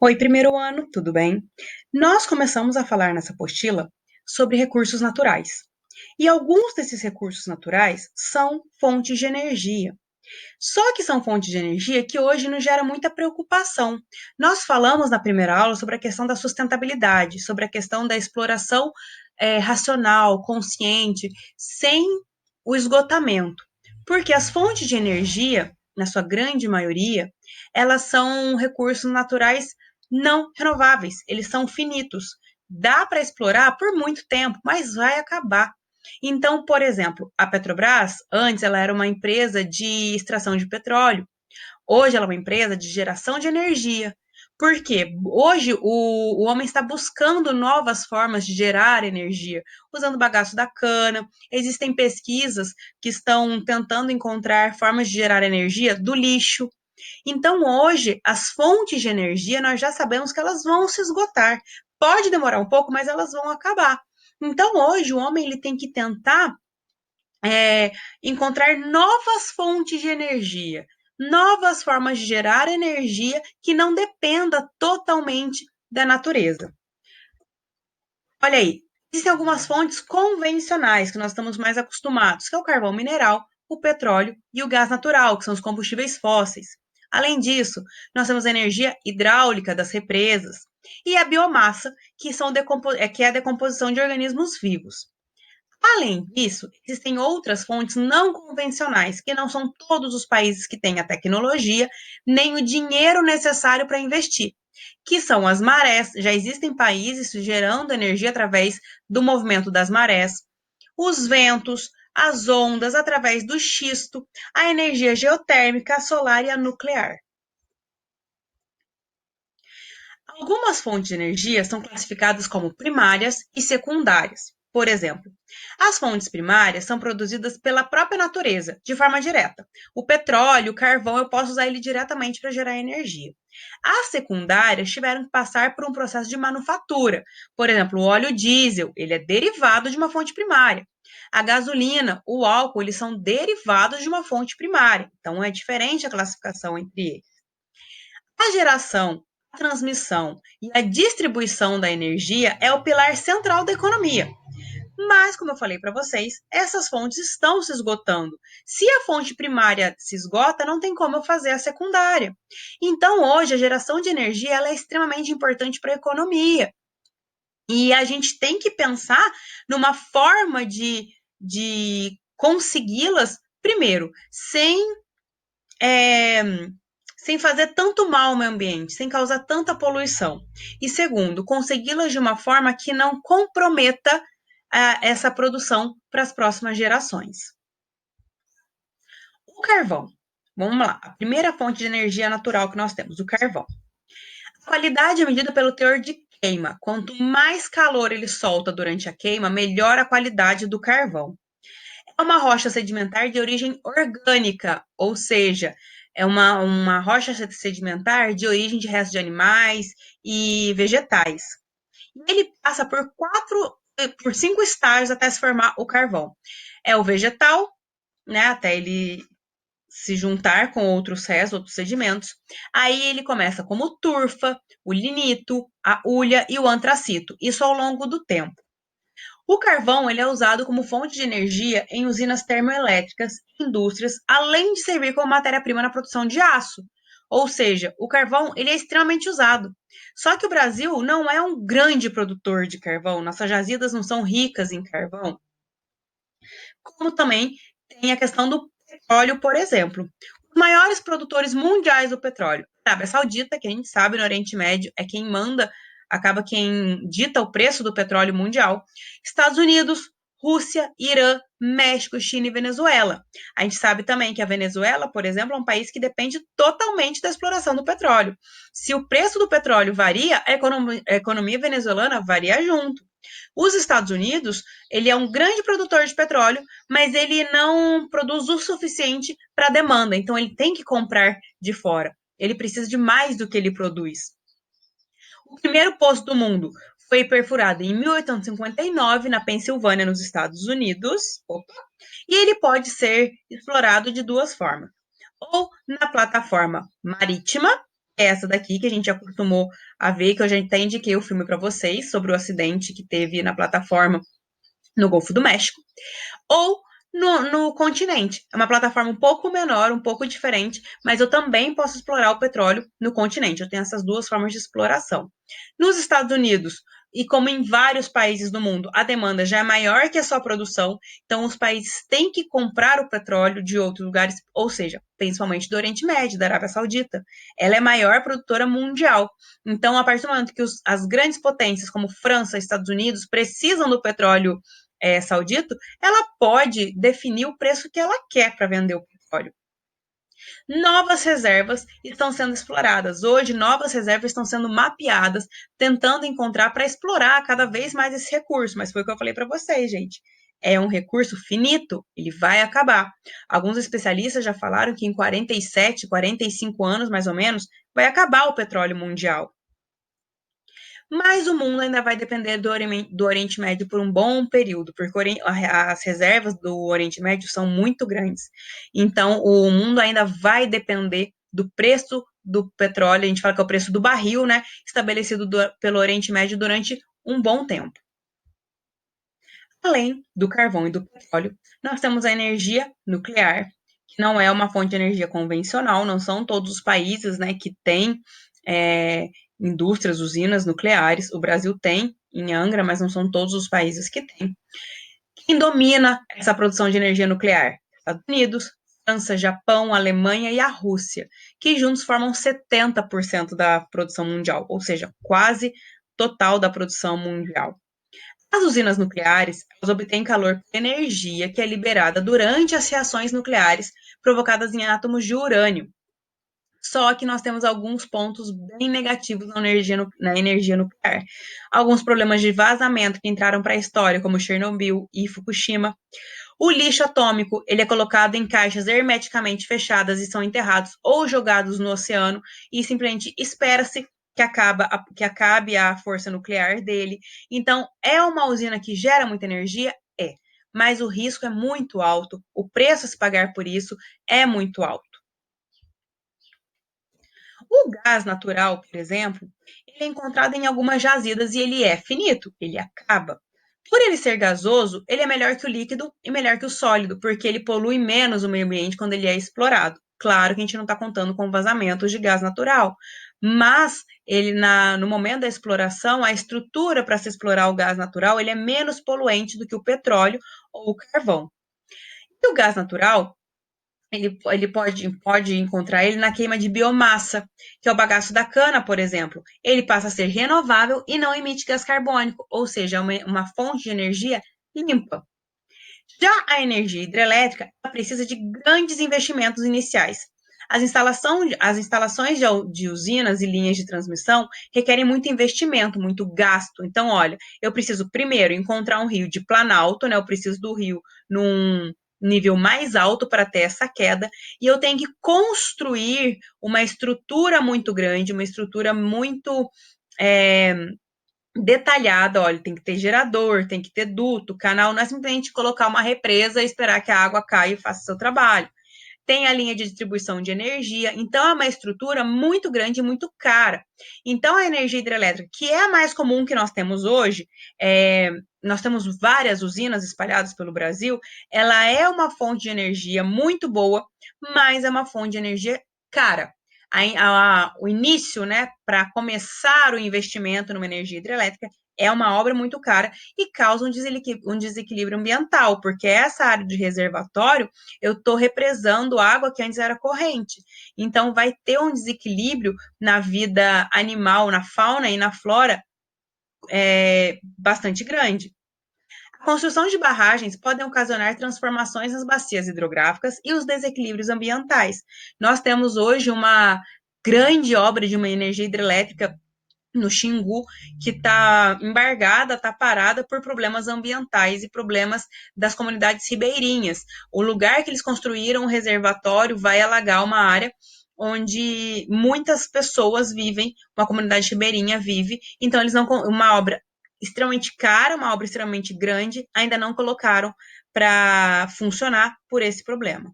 Oi, primeiro ano, tudo bem? Nós começamos a falar nessa apostila sobre recursos naturais. E alguns desses recursos naturais são fontes de energia. Só que são fontes de energia que hoje nos gera muita preocupação. Nós falamos na primeira aula sobre a questão da sustentabilidade, sobre a questão da exploração racional, consciente, sem o esgotamento. Porque as fontes de energia, na sua grande maioria, elas são recursos naturais não renováveis, eles são finitos. Dá para explorar por muito tempo, mas vai acabar. Então, por exemplo, a Petrobras, antes ela era uma empresa de extração de petróleo. Hoje ela é uma empresa de geração de energia. Por quê? Hoje o homem está buscando novas formas de gerar energia, usando o bagaço da cana. Existem pesquisas que estão tentando encontrar formas de gerar energia do lixo. Então, hoje, as fontes de energia, nós já sabemos que elas vão se esgotar. Pode demorar um pouco, mas elas vão acabar. Então, hoje, o homem ele tem que tentar é, encontrar novas fontes de energia, novas formas de gerar energia que não dependa totalmente da natureza. Olha aí, existem algumas fontes convencionais que nós estamos mais acostumados, que é o carvão mineral, o petróleo e o gás natural, que são os combustíveis fósseis. Além disso, nós temos a energia hidráulica das represas e a biomassa, que é a decomposição de organismos vivos. Além disso, existem outras fontes não convencionais, que não são todos os países que têm a tecnologia nem o dinheiro necessário para investir, que são as marés. Já existem países gerando energia através do movimento das marés, os ventos, as ondas através do xisto, a energia geotérmica, a solar e a nuclear. Algumas fontes de energia são classificadas como primárias e secundárias. Por exemplo, as fontes primárias são produzidas pela própria natureza, de forma direta. O petróleo, o carvão, eu posso usar ele diretamente para gerar energia. As secundárias tiveram que passar por um processo de manufatura. Por exemplo, o óleo diesel, ele é derivado de uma fonte primária. A gasolina, o álcool, eles são derivados de uma fonte primária. Então, é diferente a classificação entre eles. A geração, a transmissão e a distribuição da energia é o pilar central da economia. Mas, como eu falei para vocês, essas fontes estão se esgotando. Se a fonte primária se esgota, não tem como eu fazer a secundária. Então, hoje, a geração de energia ela é extremamente importante para a economia. E a gente tem que pensar numa forma de consegui-las, primeiro, é, sem fazer tanto mal ao meio ambiente, sem causar tanta poluição. E segundo, consegui-las de uma forma que não comprometa essa produção para as próximas gerações. O carvão. Vamos lá. A primeira fonte de energia natural que nós temos, o carvão. A qualidade é medida pelo teor de queima. Quanto mais calor ele solta durante a queima, melhor a qualidade do carvão. É uma rocha sedimentar de origem orgânica, ou seja, é uma rocha sedimentar de origem de restos de animais e vegetais. Ele passa por 5 estágios até se formar o carvão. É o vegetal, né, até ele se juntar com outros restos, outros sedimentos. Aí ele começa como turfa, o linito, a hulha e o antracito. Isso ao longo do tempo. O carvão ele é usado como fonte de energia em usinas termoelétricas, indústrias, além de servir como matéria-prima na produção de aço. Ou seja, o carvão ele é extremamente usado. Só que o Brasil não é um grande produtor de carvão, nossas jazidas não são ricas em carvão, como também tem a questão do petróleo, por exemplo. Os maiores produtores mundiais do petróleo, a Arábia Saudita, que a gente sabe no Oriente Médio é quem manda, acaba quem dita o preço do petróleo mundial. Estados Unidos, Rússia, Irã, México, China e Venezuela. A gente sabe também que a Venezuela, por exemplo, é um país que depende totalmente da exploração do petróleo. Se o preço do petróleo varia, a economia venezuelana varia junto. Os Estados Unidos, ele é um grande produtor de petróleo, mas ele não produz o suficiente para a demanda, então ele tem que comprar de fora. Ele precisa de mais do que ele produz. O primeiro poço do mundo foi perfurado em 1859 na Pensilvânia, nos Estados Unidos. Opa. E ele pode ser explorado de duas formas. Ou na plataforma marítima, é essa daqui, que a gente acostumou a ver, que eu já até indiquei o filme para vocês, sobre o acidente que teve na plataforma no Golfo do México, ou no continente. É uma plataforma um pouco menor, um pouco diferente, mas eu também posso explorar o petróleo no continente. Eu tenho essas duas formas de exploração. Nos Estados Unidos, e como em vários países do mundo, a demanda já é maior que a sua produção, então os países têm que comprar o petróleo de outros lugares, ou seja, principalmente do Oriente Médio, da Arábia Saudita. Ela é a maior produtora mundial. Então, a partir do momento que as grandes potências, como França e Estados Unidos, precisam do petróleo saudita, ela pode definir o preço que ela quer para vender o petróleo. Novas reservas estão sendo exploradas. Hoje, novas reservas estão sendo mapeadas, tentando encontrar para explorar cada vez mais esse recurso. Mas foi o que eu falei para vocês, gente. É um recurso finito, ele vai acabar. Alguns especialistas já falaram que em 47, 45 anos, mais ou menos, vai acabar o petróleo mundial. Mas o mundo ainda vai depender do Oriente Médio por um bom período, porque as reservas do Oriente Médio são muito grandes. Então, o mundo ainda vai depender do preço do petróleo, a gente fala que é o preço do barril, né, estabelecido pelo Oriente Médio durante um bom tempo. Além do carvão e do petróleo, nós temos a energia nuclear, que não é uma fonte de energia convencional, não são todos os países, né, que têm indústrias, usinas nucleares. O Brasil tem em Angra, mas não são todos os países que têm. Quem domina essa produção de energia nuclear? Estados Unidos, França, Japão, Alemanha e a Rússia, que juntos formam 70% da produção mundial, ou seja, quase total da produção mundial. As usinas nucleares, elas obtêm calor por energia que é liberada durante as reações nucleares provocadas em átomos de urânio. Só que nós temos alguns pontos bem negativos na energia nuclear. Alguns problemas de vazamento que entraram para a história, como Chernobyl e Fukushima. O lixo atômico, ele é colocado em caixas hermeticamente fechadas e são enterrados ou jogados no oceano e simplesmente espera-se que acabe a força nuclear dele. Então, é uma usina que gera muita energia? É. Mas o risco é muito alto, o preço a se pagar por isso é muito alto. O gás natural, por exemplo, ele é encontrado em algumas jazidas e ele é finito, ele acaba. Por ele ser gasoso, ele é melhor que o líquido e melhor que o sólido, porque ele polui menos o meio ambiente quando ele é explorado. Claro que a gente não está contando com vazamentos de gás natural, mas ele no momento da exploração, a estrutura para se explorar o gás natural, ele é menos poluente do que o petróleo ou o carvão. E o gás natural, ele pode encontrar ele na queima de biomassa, que é o bagaço da cana, por exemplo. Ele passa a ser renovável e não emite gás carbônico, ou seja, é uma fonte de energia limpa. Já a energia hidrelétrica precisa de grandes investimentos iniciais. As instalações de usinas e linhas de transmissão requerem muito investimento, muito gasto. Então, olha, eu preciso primeiro encontrar um rio de planalto, né? Eu preciso do rio num nível mais alto para ter essa queda, e eu tenho que construir uma estrutura muito grande, uma estrutura muito detalhada. Olha, tem que ter gerador, tem que ter duto, canal, não é simplesmente colocar uma represa e esperar que a água caia e faça seu trabalho. Tem a linha de distribuição de energia, então é uma estrutura muito grande e muito cara. Então, a energia hidrelétrica, que é a mais comum que nós temos hoje, nós temos várias usinas espalhadas pelo Brasil, ela é uma fonte de energia muito boa, mas é uma fonte de energia cara. O início, né, para começar o investimento numa energia hidrelétrica é uma obra muito cara e causa um desequilíbrio ambiental, porque essa área de reservatório eu estou represando água que antes era corrente. Então, vai ter um desequilíbrio na vida animal, na fauna e na flora bastante grande. A construção de barragens pode ocasionar transformações nas bacias hidrográficas e os desequilíbrios ambientais. Nós temos hoje uma grande obra de uma energia hidrelétrica no Xingu, que está embargada, está parada por problemas ambientais e problemas das comunidades ribeirinhas. O lugar que eles construíram, um reservatório, vai alagar uma área onde muitas pessoas vivem, uma comunidade ribeirinha vive, então eles não, uma obra extremamente cara, uma obra extremamente grande, ainda não colocaram para funcionar por esse problema.